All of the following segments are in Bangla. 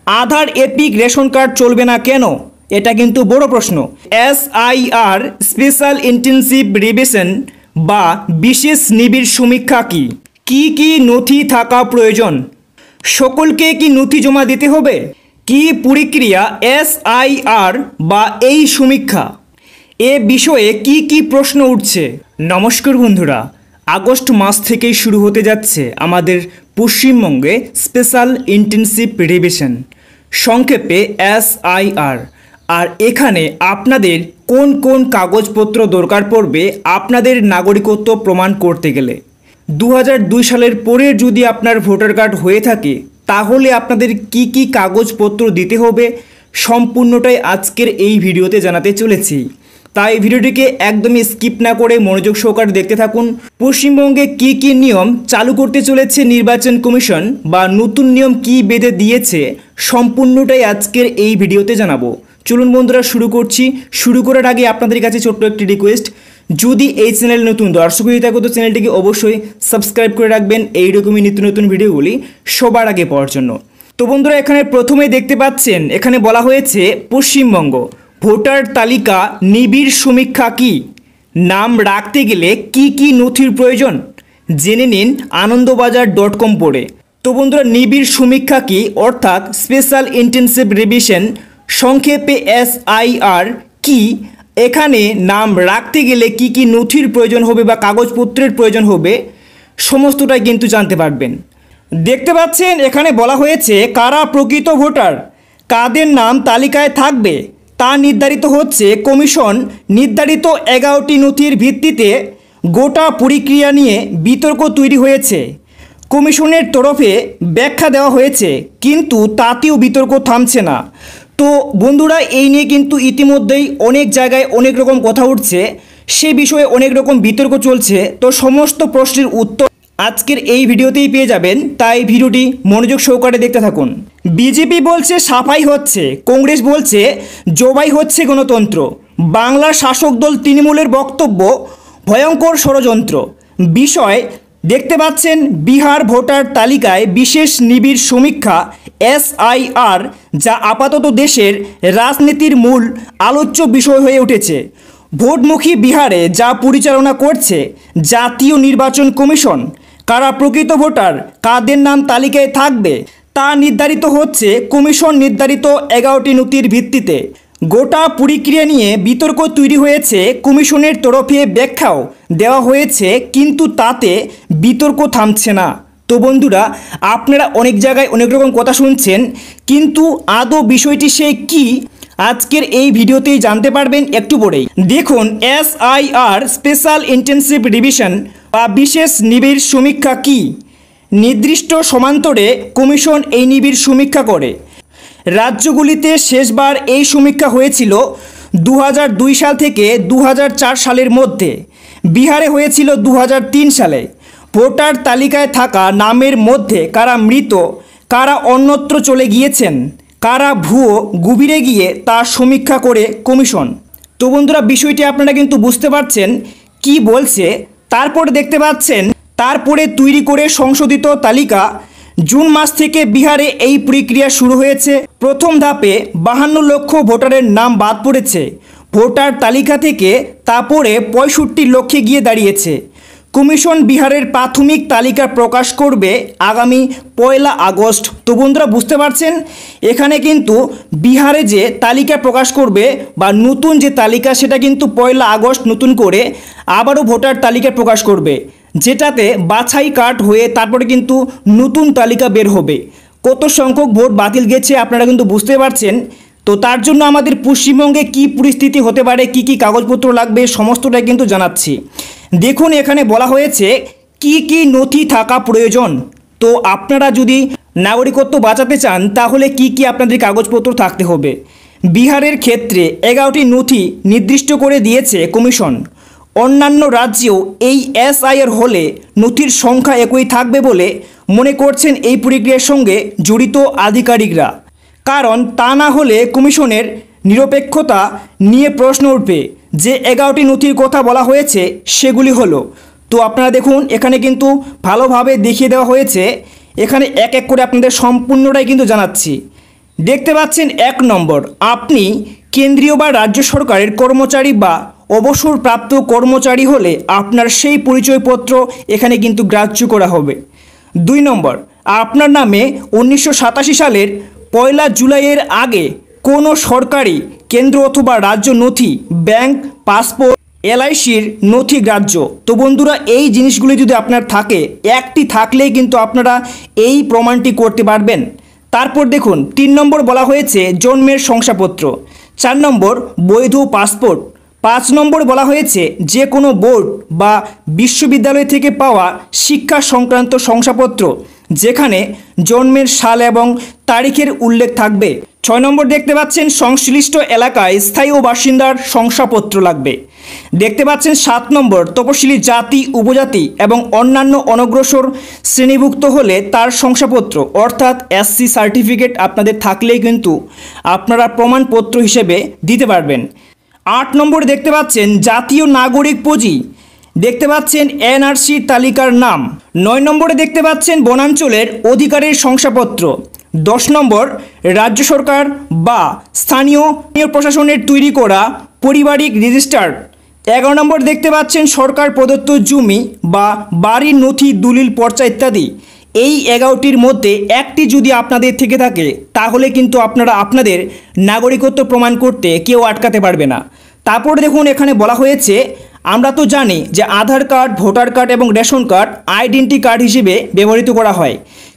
আধার এপিক রেশন কার্ড চলবে না কেন? এটা কিন্তু বড় প্রশ্ন। SIR স্পেশাল ইন্টেনসিভ রিভিশন বা বিশেষ নিবিড় সমীক্ষা কি কি নথি থাকা প্রয়োজন? সকলকে কি নথি জমা দিতে হবে? কি প্রক্রিয়া SIR বা এই সমীক্ষা? এ বিষয়ে কি কি প্রশ্ন উঠছে? নমস্কার বন্ধুরা, আগস্ট মাস থেকেই শুরু হতে যাচ্ছে আমাদের পশ্চিমবঙ্গে স্পেশাল ইন্টেনসিভ রিভিশন, সংক্ষেপে SIR। আর এখানে আপনাদের কোন কোন কাগজপত্র দরকার পড়বে আপনাদের নাগরিকত্ব প্রমাণ করতে গেলে? 2002 সালের পরে যদি আপনার ভোটার কার্ড হয়ে থাকে তাহলে আপনাদের কি কি কাগজপত্র দিতে হবে সম্পূর্ণটাই আজকের এই ভিডিওতে জানাতে চলেছি। তাই ভিডিওটিকে একদমই স্কিপ না করে মনোযোগ সহকারে দেখতে থাকুন। পশ্চিমবঙ্গে কি কি নিয়ম চালু করতে চলেছে নির্বাচন কমিশন বা নতুন নিয়ম কি বেঁধে দিয়েছে সম্পূর্ণটাই আজকের এই ভিডিওতে জানাবো। চলুন বন্ধুরা শুরু করছি। শুরু করার আগে আপনাদের কাছে ছোট্ট একটি রিকোয়েস্ট, যদি এই চ্যানেল নতুন দর্শক হয়ে থাকো তো চ্যানেলটিকে অবশ্যই সাবস্ক্রাইব করে রাখবেন এইরকমই নিত্য নতুন ভিডিওগুলি সবার আগে পাওয়ার জন্য। তো বন্ধুরা এখানে প্রথমেই দেখতে পাচ্ছেন এখানে বলা হয়েছে পশ্চিমবঙ্গ ভোটার তালিকা নিবিড় সমীক্ষা কি? নাম রাখতে গেলে কি কি নথির প্রয়োজন জেনে নিন আনন্দবাজার.com পড়ে। তো বন্ধুরা নিবিড় সমীক্ষা কি অর্থাৎ স্পেশাল ইন্টেনসিভ রিভিশন সংক্ষেপে SIR কি? এখানে নাম রাখতে গেলে কি কি নথির প্রয়োজন হবে বা কাগজপত্রের প্রয়োজন হবে সমস্তটাই কিন্তু জানতে পারবেন। দেখতে পাচ্ছেন এখানে বলা হয়েছে কারা প্রকৃত ভোটার, কাদের নাম তালিকায় থাকবে তা নির্ধারিত হচ্ছে কমিশন নির্ধারিত 11টি নথির ভিত্তিতে। গোটা প্রক্রিয়া নিয়ে বিতর্ক তৈরি হয়েছে, কমিশনের তরফে ব্যাখ্যা দেওয়া হয়েছে, কিন্তু তাতেও বিতর্ক থামছে না। তো বন্ধুরা এই নিয়ে কিন্তু ইতিমধ্যেই অনেক জায়গায় অনেক রকম কথা উঠছে, সে বিষয়ে অনেক রকম বিতর্ক চলছে। তো সমস্ত প্রশ্নের উত্তর আজকের এই ভিডিওতেই পেয়ে যাবেন, তাই ভিডিওটি মনোযোগ সহকারে দেখতে থাকুন। বিজেপি বলছে সাফাই হচ্ছে, কংগ্রেস বলছে জবাই হচ্ছে গণতন্ত্র, বাংলার শাসক দল তৃণমূলের বক্তব্য ভয়ঙ্কর ষড়যন্ত্র। বিষয় দেখতে পাচ্ছেন বিহার ভোটার তালিকায় বিশেষ নিবিড় সমীক্ষা SIR, যা আপাতত দেশের রাজনীতির মূল আলোচ্য বিষয় হয়ে উঠেছে। ভোটমুখী বিহারে যা পরিচালনা করছে জাতীয় নির্বাচন কমিশন, কারা প্রকৃত ভোটার, কাদের নাম তালিকায় থাকবে তা নির্ধারিত হচ্ছে কমিশন নির্ধারিত 11টি নথির ভিত্তিতে। গোটা প্রক্রিয়া নিয়ে বিতর্ক তৈরি হয়েছে, কমিশনের তরফে ব্যাখ্যাও দেওয়া হয়েছে, কিন্তু তাতে বিতর্ক থামছে না। তো বন্ধুরা আপনারা অনেক জায়গায় অনেক রকম কথা শুনছেন, কিন্তু আদৌ বিষয়টি সে কি আজকের এই ভিডিওতেই জানতে পারবেন একটু পরেই। দেখুন SIR স্পেশাল ইন্টেনসিভ রিভিশন বা বিশেষ নিবিড় সমীক্ষা কি? নির্দিষ্ট সমান্তরে কমিশন এই নিবিড় সমীক্ষা করে। রাজ্যগুলিতে শেষবার এই সমীক্ষা হয়েছিল 2002 সাল থেকে 2004 সালের মধ্যে। বিহারে হয়েছিল 2003 সালে। ভোটার তালিকায় থাকা নামের মধ্যে কারা মৃত, কারা অন্যত্র চলে গিয়েছেন, কারা ভুয়ো গভীরে গিয়ে তা সমীক্ষা করে কমিশন। তো বন্ধুরা বিষয়টি আপনারা কিন্তু বুঝতে পারছেন কি বলছে। তারপরে দেখতে পাচ্ছেন তারপরে তৈরি করে সংশোধিত তালিকা। জুন মাস থেকে বিহারে এই প্রক্রিয়া শুরু হয়েছে। প্রথম ধাপে 52 লক্ষ ভোটারের নাম বাদ পড়েছে ভোটার তালিকা থেকে, তারপরে 65 লক্ষে গিয়ে দাঁড়িয়েছে। কমিশন বিহারের প্রাথমিক তালিকা প্রকাশ করবে আগামী 1 আগস্ট। তো বন্ধুরা বুঝতে পারছেন এখানে কিন্তু বিহারে যে তালিকা প্রকাশ করবে বা নতুন যে তালিকা সেটা কিন্তু 1 আগস্ট নতুন করে আবারও ভোটার তালিকা প্রকাশ করবে, যেটাতে বাছাই কার্ড হয়ে তারপরে কিন্তু নতুন তালিকা বের হবে। কত সংখ্যক ভোট বাতিল গেছে আপনারা কিন্তু বুঝতে পারছেন। তো তার জন্য আমাদের পশ্চিমবঙ্গে কি পরিস্থিতি হতে পারে, কি কি কাগজপত্র লাগবে সমস্তটাই কিন্তু জানাচ্ছি। দেখুন এখানে বলা হয়েছে কি কি নথি থাকা প্রয়োজন। তো আপনারা যদি নাগরিকত্ব বাঁচাতে চান তাহলে কি কি আপনাদের কাগজপত্র থাকতে হবে। বিহারের ক্ষেত্রে 11টি নথি নির্দিষ্ট করে দিয়েছে কমিশন। অন্যান্য রাজ্যেও এই SIR হলে নথির সংখ্যা একই থাকবে বলে মনে করছেন এই প্রক্রিয়ার সঙ্গে জড়িত আধিকারিকরা, কারণ তা না হলে কমিশনের নিরপেক্ষতা নিয়ে প্রশ্ন উঠবে। যে 11টি নথির কথা বলা হয়েছে সেগুলি হলো, তো আপনারা দেখুন এখানে কিন্তু ভালোভাবে দেখিয়ে দেওয়া হয়েছে। এখানে এক এক করে আপনাদের সম্পূর্ণটাই কিন্তু জানাচ্ছি। দেখতে পাচ্ছেন 1 নম্বর, আপনি কেন্দ্রীয় বা রাজ্য সরকারের কর্মচারী বা অবসরপ্রাপ্ত কর্মচারী হলে আপনার সেই পরিচয়পত্র এখানে কিন্তু গ্রাহ্য করা হবে। 2 নম্বর, আপনার নামে 1987 সালের 1 জুলাইয়ের আগে কোনো সরকারি কেন্দ্র অথবা রাজ্য নথি, ব্যাংক পাসপোর্ট, এলআইসির নথি গ্রাহ্য। তো বন্ধুরা, এই জিনিসগুলি যদি আপনার থাকে, একটি থাকলেই কিন্তু আপনারা এই প্রমাণটি করতে পারবেন। তারপর দেখুন 3 নম্বর বলা হয়েছে জন্মের শংসাপত্র, 4 নম্বর বৈধ পাসপোর্ট, 5 নম্বর বলা হয়েছে যে কোনো বোর্ড বা বিশ্ববিদ্যালয় থেকে পাওয়া শিক্ষা সংক্রান্ত শংসাপত্র যেখানে জন্মের সাল এবং তারিখের উল্লেখ থাকবে। 6 নম্বর দেখতে পাচ্ছেন সংশ্লিষ্ট এলাকায় স্থায়ী ও বাসিন্দার শংসাপত্র লাগবে। দেখতে পাচ্ছেন 7 নম্বর তপশিলি জাতি, উপজাতি এবং অন্যান্য অনগ্রসর শ্রেণীভুক্ত হলে তার শংসাপত্র অর্থাৎ এসসি সার্টিফিকেট আপনাদের থাকলেই কিন্তু আপনারা প্রমাণপত্র হিসেবে দিতে পারবেন। 8 নম্বর দেখতে পাচ্ছেন জাতীয় নাগরিক পঞ্জি, দেখতে পাচ্ছেন এনআরসি তালিকার নাম। 9 নম্বরে দেখতে পাচ্ছেন বনাঞ্চলের অধিকারের শংসাপত্র। 10 নম্বর রাজ্য সরকার বা স্থানীয় প্রশাসনের তৈরি করা পারিবারিক রেজিস্টার। 11 নম্বর দেখতে পাচ্ছেন সরকার প্রদত্ত জমি বা বাড়ির নথি, দলিল, পর্চা ইত্যাদি। এই 11টির মধ্যে একটি যদি আপনাদের থেকে থাকে তাহলে কিন্তু আপনারা আপনাদের নাগরিকত্ব প্রমাণ করতে কেউ আটকাতে পারবে না। তারপর দেখুন এখানে বলা হয়েছে, আমরা তো জানি যে আধার কার্ড, ভোটার কার্ড এবং রেশন কার্ড আইডেন্টি কার্ড হিসেবে ব্যবহৃত করা হয়,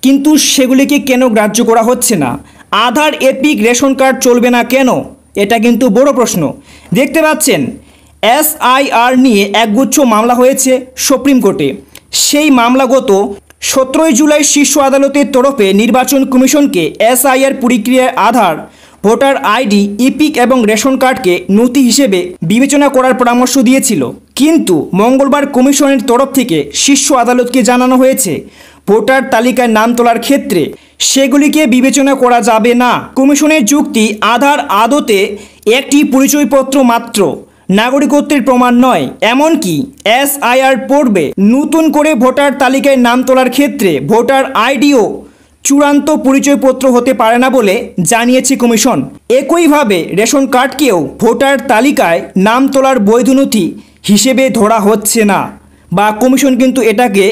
কিন্তু সেগুলিকে কেন গ্রাহ্য করা হচ্ছে না? আধার, এপিক, রেশন কার্ড চলবে না কেন? এটা কিন্তু বড় প্রশ্ন। দেখতে পাচ্ছেন এসআইআর নিয়ে একগুচ্ছ মামলা হয়েছে সুপ্রিম কোর্টে। সেই মামলা গত 17 জুলাই শীর্ষ আদালতের তরফে নির্বাচন কমিশনকে এসআইআর প্রক্রিয়ায় আধার, ভোটার আইডি, ইপিক এবং রেশন কার্ডকে নথি হিসেবে বিবেচনা করার পরামর্শ দিয়েছিল, কিন্তু মঙ্গলবার কমিশনের তরফ থেকে শীর্ষ আদালতকে জানানো হয়েছে ভোটার তালিকায় নাম তোলার ক্ষেত্রে সেগুলিকে বিবেচনা করা যাবে না। কমিশনের যুক্তি, আধার আদতে একটি পরিচয়পত্র মাত্র, নাগরিকত্বের প্রমাণ নয়। এমনকি এসআইআর পড়বে নতুন করে ভোটার তালিকায় নাম তোলার ক্ষেত্রে ভোটার আইডিও চূড়ান্ত পরিচয়পত্র হতে পারে না বলে জানিয়েছে কমিশন। একইভাবে রেশন কার্ডকেও ভোটার তালিকায় নাম তোলার বৈধ নথি হিসেবে ধরা হচ্ছে না, বা কমিশন কিন্তু এটাকে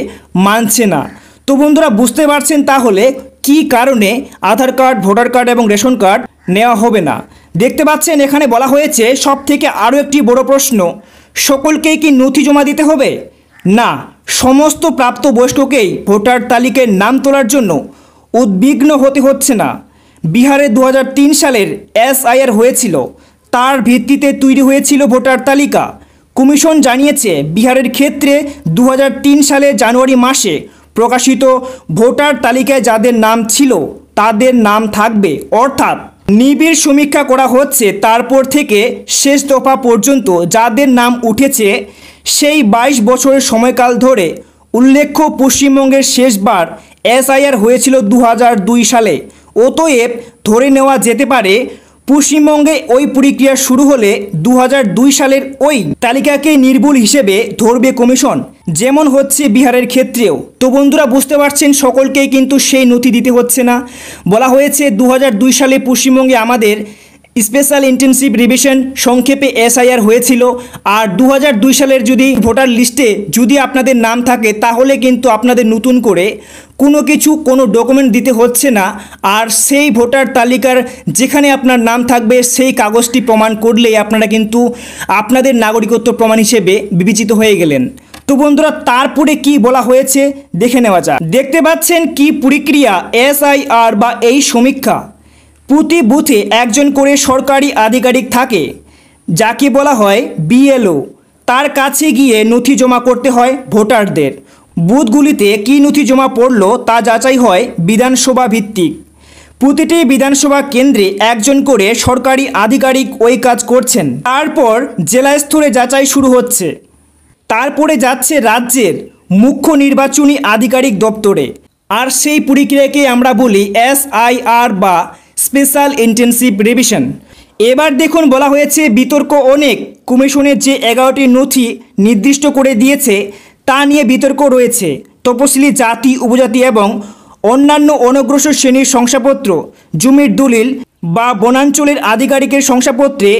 মানছে না। তো বন্ধুরা, বুঝতে পারছেন তাহলে কি কারণে আধার কার্ড, ভোটার কার্ড এবং রেশন কার্ড নেওয়া হবে না। দেখতে পাচ্ছেন এখানে বলা হয়েছে সব থেকে আরও একটি বড় প্রশ্ন, সকলকেই কি নথি জমা দিতে হবে? না, সমস্ত প্রাপ্তবয়স্ককেই ভোটার তালিকায় নাম তোলার জন্য উদ্বিগ্ন হতে হচ্ছে না। বিহারে 2003 সালের এসআইআর হয়েছিল, তার ভিত্তিতে তৈরি হয়েছিল ভোটার তালিকা। কমিশন জানিয়েছে বিহারের ক্ষেত্রে 2003 সালে জানুয়ারি মাসে প্রকাশিত ভোটার তালিকায় যাদের নাম ছিল তাদের নাম থাকবে, অর্থাৎ নিবিড় সমীক্ষা করা হচ্ছে। তারপর থেকে শেষ দফা পর্যন্ত যাদের নাম উঠেছে সেই 22 বছরের সময়কাল ধরে। উল্লেখ্য, পশ্চিমবঙ্গের শেষবার এসআইআর হয়েছিল 2002 সালে। অতএব ধরে নেওয়া যেতে পারে পশ্চিমবঙ্গে ওই প্রক্রিয়া শুরু হলে 2002 সালের ওই তালিকাকে নির্ভুল হিসেবে ধরবে কমিশন, যেমন হচ্ছে বিহারের ক্ষেত্রেও। তো বন্ধুরা, বুঝতে পারছেন সকলকেই কিন্তু সেই নথি দিতে হচ্ছে না। বলা হয়েছে 2002 সালে পশ্চিমবঙ্গে আমাদের স্পেশাল ইন্টেনসিভ রিভিশন সংক্ষেপে এসআইআর হয়েছিল। আর 2002 সালের যদি ভোটার লিস্টে যদি আপনাদের নাম থাকে তাহলে কিন্তু আপনাদের নতুন করে কোনো ডকুমেন্ট দিতে হচ্ছে না। আর সেই ভোটার তালিকার যেখানে আপনার নাম থাকবে সেই কাগজটি প্রমাণ করলেই আপনারা কিন্তু আপনাদের নাগরিকত্ব প্রমাণ হিসেবে বিবেচিত হয়ে গেলেন। তো বন্ধুরা, তারপরে কি বলা হয়েছে দেখে নেওয়া যাক। দেখতে পাচ্ছেন কি প্রক্রিয়া এসআইআর বা এই সমীক্ষা। প্রতি বুথে একজন করে সরকারি আধিকারিক থাকে, যাকে বলা হয় বিএলও। তার কাছে গিয়ে নথি জমা করতে হয় ভোটারদের। বুথগুলিতে কী নথি জমা পড়ল তা যাচাই হয় বিধানসভা ভিত্তিক। প্রতিটি বিধানসভা কেন্দ্রে একজন করে সরকারি আধিকারিক ওই কাজ করছেন। তারপর জেলা স্তরে যাচাই শুরু হচ্ছে, তারপরে যাচ্ছে রাজ্যের মুখ্য নির্বাচনী আধিকারিক দপ্তরে। আর সেই প্রক্রিয়াকে আমরা বলি এসআইআর বা স্পেশাল ইন্টেনসিভ রিভিশন। এবার দেখুন বলা হয়েছে বিতর্ক অনেক। কমিশনের যে 11টি নথি নির্দিষ্ট করে দিয়েছে তা নিয়ে বিতর্ক রয়েছে। তপশিলি জাতি, উপজাতি এবং অন্যান্য অনগ্রসর শ্রেণীর শংসাপত্র, জমির দলিল বা বনাঞ্চলের আধিকারিকের শংসাপত্রে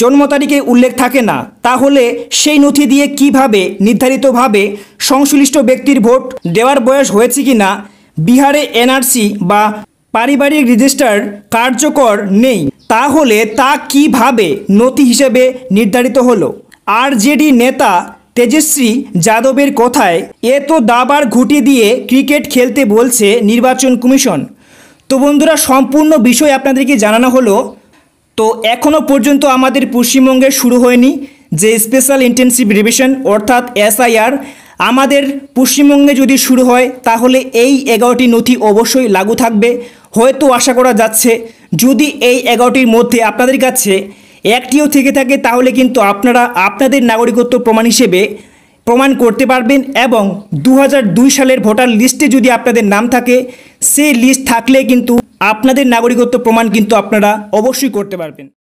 জন্ম তারিখের উল্লেখ থাকে না, তাহলে সেই নথি দিয়ে কিভাবে নির্ধারিতভাবে সংশ্লিষ্ট ব্যক্তির ভোট দেওয়ার বয়স হয়েছে কিনা বিহারে এনআরসি বা পারিবারিক রেজিস্টার কার্যকর নেই, তাহলে তা কিভাবে নথি হিসেবে নির্ধারিত হলো? আরজেডি নেতা তেজস্বী যাদবের কথায় এ তো দাবার ঘুঁটি দিয়ে ক্রিকেট খেলতে বলছে নির্বাচন কমিশন। তো বন্ধুরা, সম্পূর্ণ বিষয় আপনাদেরকে জানানো হলো। তো এখনও পর্যন্ত আমাদের পশ্চিমবঙ্গে শুরু হয়নি যে স্পেশাল ইন্টেনসিভ রিভিশন অর্থাৎ এসআইআর। আমাদের পশ্চিমবঙ্গে যদি শুরু হয় তাহলে এই 11টি নথি অবশ্যই লাগু থাকবে। হয়তো আশা করা যাচ্ছে যদি এই 11টির মধ্যে আপনাদের কাছে একটিও থেকে থাকে তাহলে কিন্তু আপনারা আপনাদের নাগরিকত্ব প্রমাণ হিসেবে প্রমাণ করতে পারবেন, এবং 2002 সালের ভোটার লিস্টে যদি আপনাদের নাম থাকে সেই লিস্ট থাকলে কিন্তু আপনাদের নাগরিকত্ব প্রমাণ কিন্তু আপনারা অবশ্যই করতে পারবেন।